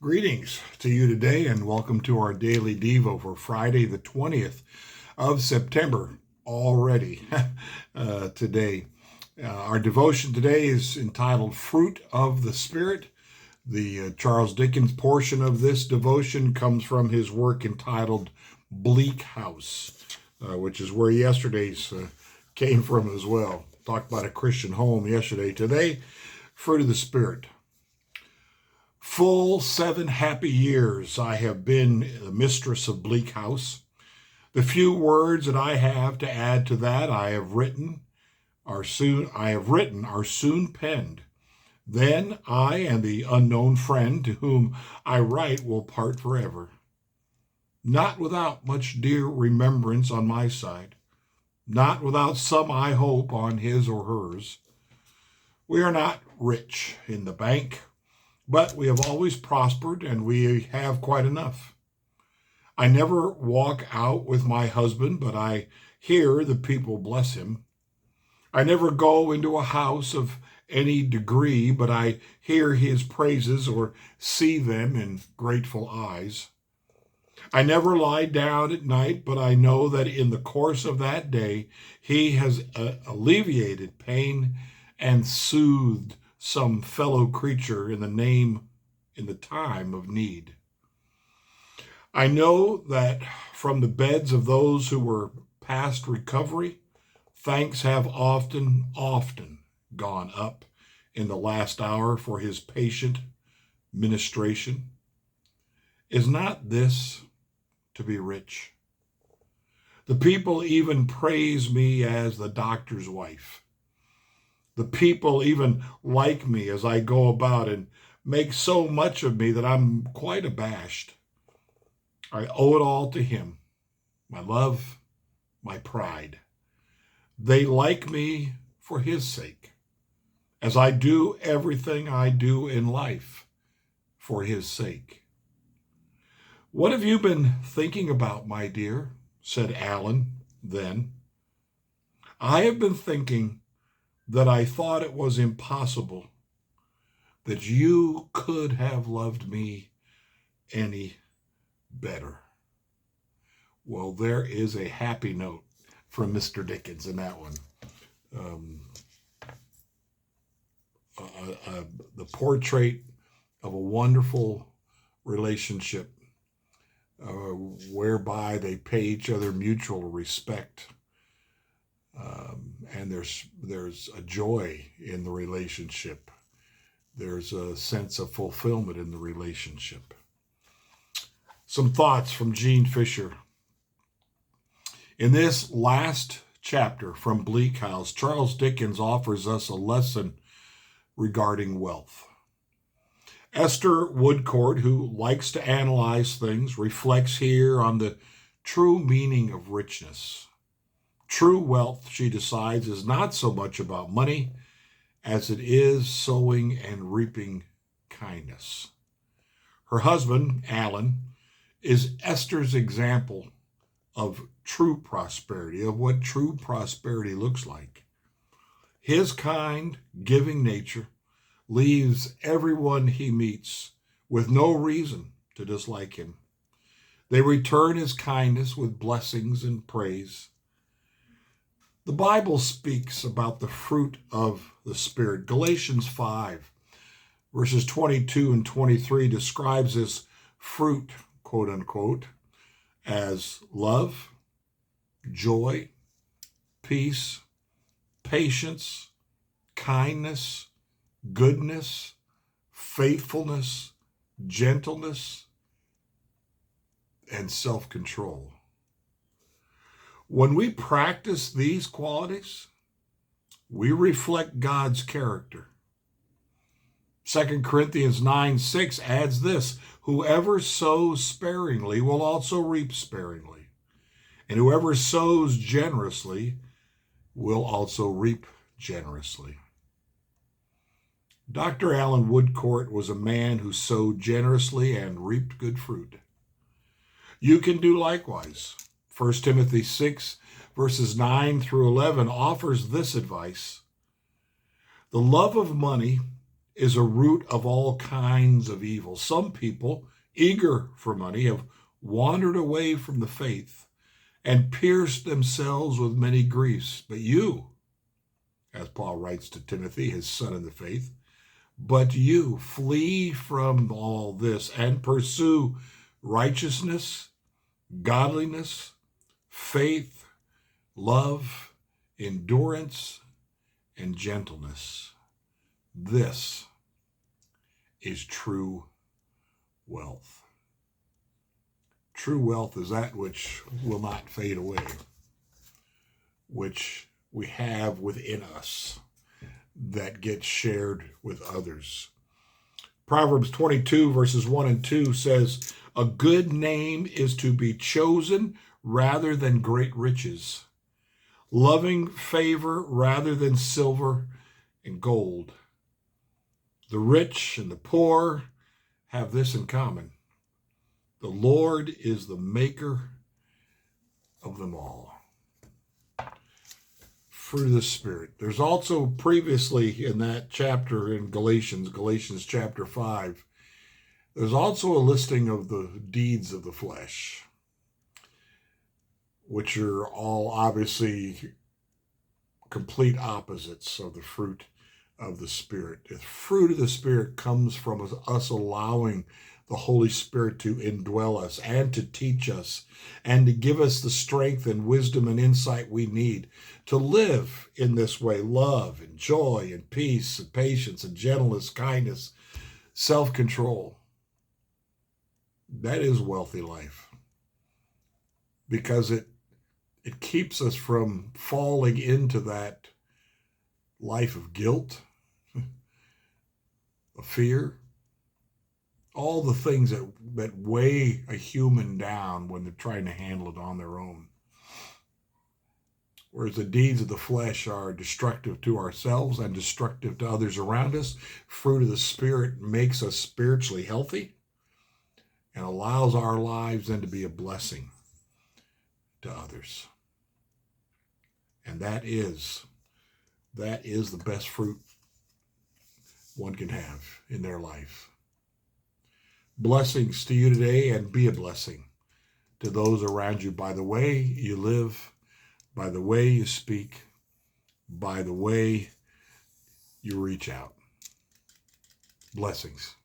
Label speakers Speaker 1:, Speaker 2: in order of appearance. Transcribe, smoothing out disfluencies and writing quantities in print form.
Speaker 1: Greetings to you today, and welcome to our daily Devo for Friday, the 20th of September, already today. Our devotion today is entitled Fruit of the Spirit. The Charles Dickens portion of this devotion comes from his work entitled Bleak House, which is where yesterday's came from as well. Talked about a Christian home yesterday. Today, Fruit of the Spirit. Full 7 happy years I have been the mistress of Bleak House. The few words that I have to add to that I have written are soon penned. Then I and the unknown friend to whom I write will part forever. Not without much dear remembrance on my side, not without some I hope on his or hers. We are not rich in the bank, but we have always prospered, and we have quite enough. I never walk out with my husband, but I hear the people bless him. I never go into a house of any degree, but I hear his praises or see them in grateful eyes. I never lie down at night, but I know that in the course of that day, he has alleviated pain and soothed some fellow creature in the time of need. I know that from the beds of those who were past recovery, thanks have often gone up in the last hour for his patient ministration. Is not this to be rich? The people even praise me as the doctor's wife. The people even like me as I go about and make so much of me that I'm quite abashed. I owe it all to him, my love, my pride. They like me for his sake, as I do everything I do in life for his sake. What have you been thinking about, my dear? Said Alan then. I have been thinking that I thought it was impossible that you could have loved me any better. Well, there is a happy note from Mr. Dickens in that one. The portrait of a wonderful relationship whereby they pay each other mutual respect. And there's a joy in the relationship. There's a sense of fulfillment in the relationship. Some thoughts from Gene Fisher. In this last chapter from Bleak House, Charles Dickens offers us a lesson regarding wealth. Esther Woodcourt, who likes to analyze things, reflects here on the true meaning of richness. True wealth, she decides, is not so much about money as it is sowing and reaping kindness. Her husband, Alan, is Esther's example of true prosperity, of what true prosperity looks like. His kind, giving nature leaves everyone he meets with no reason to dislike him. They return his kindness with blessings and praise. The Bible speaks about the fruit of the Spirit. Galatians 5, verses 22 and 23 describes this fruit, quote unquote, as love, joy, peace, patience, kindness, goodness, faithfulness, gentleness, and self-control. When we practice these qualities, we reflect God's character. 2 Corinthians 9:6 adds this: whoever sows sparingly will also reap sparingly, and whoever sows generously will also reap generously. Dr. Alan Woodcourt was a man who sowed generously and reaped good fruit. You can do likewise. 1 Timothy 6, verses 9 through 11 offers this advice: the love of money is a root of all kinds of evil. Some people, eager for money, have wandered away from the faith and pierced themselves with many griefs. But you, as Paul writes to Timothy, his son in the faith, but you flee from all this and pursue righteousness, godliness, faith, love, endurance, and gentleness. This is true wealth. True wealth is that which will not fade away, which we have within us that gets shared with others. Proverbs 22 verses 1 and 2 says, a good name is to be chosen rather than great riches, loving favor rather than silver and gold. The rich and the poor have this in common. The Lord is the maker of them all. Fruit of the Spirit. There's also previously in that chapter in Galatians chapter 5, there's also a listing of the deeds of the flesh, which are all obviously complete opposites of the fruit of the Spirit. The fruit of the Spirit comes from us allowing the Holy Spirit to indwell us and to teach us and to give us the strength and wisdom and insight we need to live in this way: love and joy and peace and patience and gentleness, kindness, self-control. That is wealthy life, because it keeps us from falling into that life of guilt, of fear, all the things that weigh a human down when they're trying to handle it on their own. Whereas the deeds of the flesh are destructive to ourselves and destructive to others around us, fruit of the Spirit makes us spiritually healthy and allows our lives then to be a blessing to others. And that is the best fruit one can have in their life. Blessings to you today, and be a blessing to those around you by the way you live, by the way you speak, by the way you reach out. Blessings.